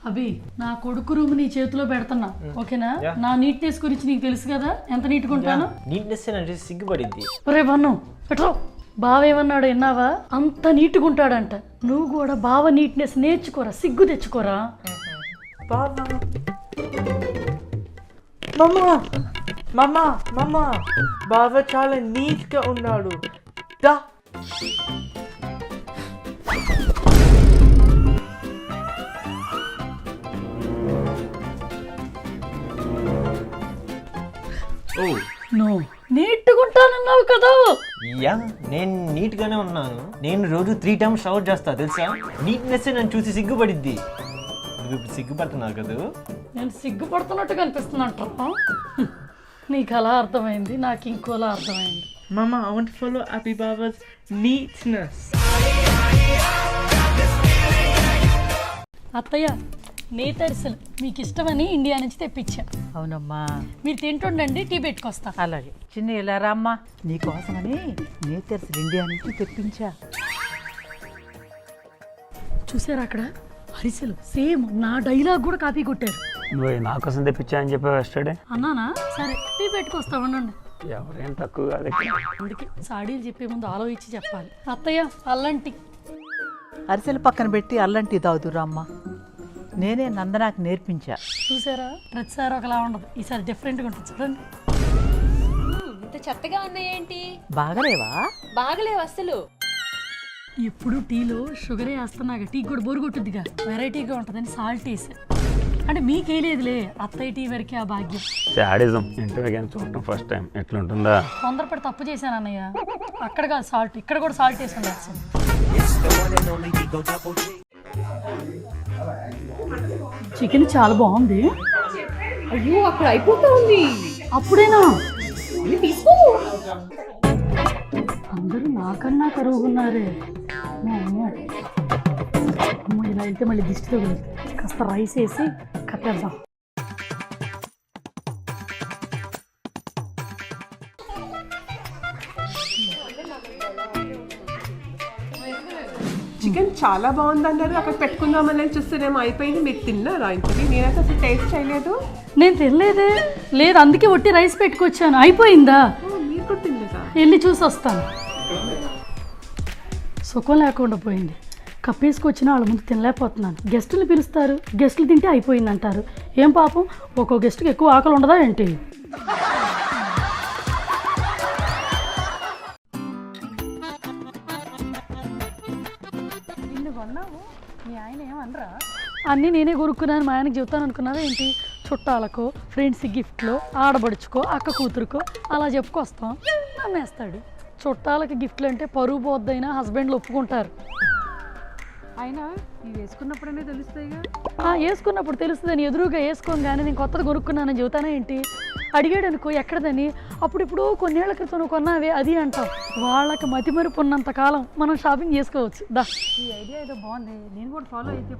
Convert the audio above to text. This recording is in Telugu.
అభి నా కొడుకు రూమ్ నీ చేతిలో పెడుతున్నా ఓకేనా? నా నీట్నెస్ గురించి నీకు తెలుసు కదా, ఎంత నీట్గా ఉంటాను. నీట్నెస్ అంటే సిగ్గుపడింది. ఒరే వన్ను పెట్రో, బావ ఏమన్నాడు విన్నావా? అంత నీట్గా ఉంటాడంట. నువ్వు కూడా బావ నీట్నెస్ నేర్చుకోరా, సిగ్గు తెచ్చుకోరా. బావ చాలా నీట్ గా ఉన్నాడు. దా నువ్వు నీట్గా ఉంటానన్నావు కదా. యా, నేను నీట్ గానే ఉన్నాను. నేను రోజు 3 times షవర్ చేస్తా తెలుసా. నీట్నెస్ నన్ను చూసి సిగ్గుపడిద్ది. నువ్వు ఇప్పుడు సిగ్గుపడుతున్నావు కదా. నేను సిగ్గుపడుతున్నట్టు కనిపిస్తున్నట్టు. నీకు అలా అర్థమైంది, నాకు ఇంకోలా అర్థమైంది. Mama, I want to follow Abby Baba's neatness. అత్తయ్య నేతరిసెలు మీకు ఇష్టమని ఇండియా నుంచి తెప్పించా. అవునమ్మా, మీరు తింటుండండి, టీ పెట్టుకొస్తా. అలాగే. చిన్న ఇలా రామ్మా, నీకోసమని నేతర్స్ ఇండియా నుంచి తెప్పించా. చూసారా అక్కడ అరిసెలు సేమ్ నా డైలాగ్ కూడా కాపీ కొట్టారు. నువ్వు నా కోసం తెప్పించా అని చెప్పావు ఎస్టర్డే. అన్నానా? సరే టీ పెట్టుకొస్తా ఉండండి. ఎవరేం తక్కువ కాదు. అందుకే సాడీలు చెప్పే ముందు ఆలోచించి చెప్పాలి. అత్తయ్య అల్లంటి. అరిసెలు పక్కన పెట్టి అల్లంటి తాగుతురా అమ్మా. నేనే నందనాకి నేర్పించా. చూసారా, ప్రతిసారి ఒకలా ఉండదు, ఈసారి డిఫరెంట్గా ఉంటుంది. చూడండి ఇంత చెత్తగా ఉన్నాయేంటి? బాగలేవా? బాగలేవు అసలు. ఎప్పుడు టీలో షుగరే వేస్తున్నాగా, టీ కూడా బోరు కొట్టుద్దిగా, వెరైటీగా ఉంటుందని సాల్ట్ వేసా. అంటే మీకేలేదులే, అత్తయ్య టీ వరకే ఆ భాగ్యం. శాడిజం ఇంటర్వ్యూ కానీ చూడటం ఫస్ట్ టైం. ఎట్లుంటుందా? తొందరపడి తప్పు చేశాను అన్నయ్య. అక్కడ కాదు సాల్ట్, ఇక్కడ కూడా సాల్ట్ వేసి ఉండాల్సింది. చికెన్ చాలా బాగుంది. అయ్యో అక్కడ అయిపోతా ఉంది. అప్పుడేనా? తీసుకో. అందరూ నాకన్నా కరుగున్నారే. అమ్మ ఇలా వెళ్తే మళ్ళీ దిష్టి తగులుతుంది. కాస్త రైస్ వేసి కట్టేద్దాం. చికెన్ చాలా బాగుంది అన్నారు. అక్కడ పెట్టుకుందామని చూస్తేనేమో అయిపోయింది. మీరు తిన్నారా ఇంతకీ? నేనైతే అసలు టేస్ట్ చేయలేదు. నేను తినలేదే. లేదు, అందుకే ఒట్టి రైస్ పెట్టుకొచ్చాను. అయిపోయిందా? మీరు కూడా తినలేదా? వెళ్ళి చూసి వస్తాను. సుఖం లేకుండా పోయింది. కప్పేసుకొచ్చిన వాళ్ళ ముందు తినలేకపోతున్నాను. గెస్టులు పిలుస్తారు, గెస్టులు తింటే అయిపోయింది అంటారు. ఏం పాపం, ఒక్కో గెస్ట్కి ఎక్కువ ఆకలి ఉండదా ఏంటి? నిన్ను కొన్నావు, మీ ఆయన ఏమనరా? అన్నీ నేనే కొనుక్కున్నాను, మా ఆయనకి చెబుతాను అనుకున్నావా ఏంటి? చుట్టాలకో, ఫ్రెండ్స్ గిఫ్ట్లో, ఆడబడుచుకో, అక్క కూతురుకో అలా చెప్పుకొస్తాం, నమ్మేస్తాడు. చుట్టాలకి గిఫ్ట్లు అంటే పరువు పోద్దైనా హస్బెండ్లు ఒప్పుకుంటారు. అయినా ఇవి వేసుకున్నప్పుడనే తెలుస్తాయిగా. వేసుకున్నప్పుడు తెలుస్తుందని ఎదురుగా వేసుకోను కానీ నేను కొత్తది కొనుక్కున్నానని చెబుతానా ఏంటి? అడిగాడు అనుకో ఎక్కడదని, అప్పుడిప్పుడు కొన్నేళ్ల క్రితం నువ్వు కొన్నావే అది అంటాం. వాళ్ళకి మతిమరుపు ఉన్నంత కాలం మనం షాపింగ్ చేసుకోవచ్చు. దా, ఈ ఐడియా ఏదో బాగుంది, నేను కూడా ఫాలో అయితే.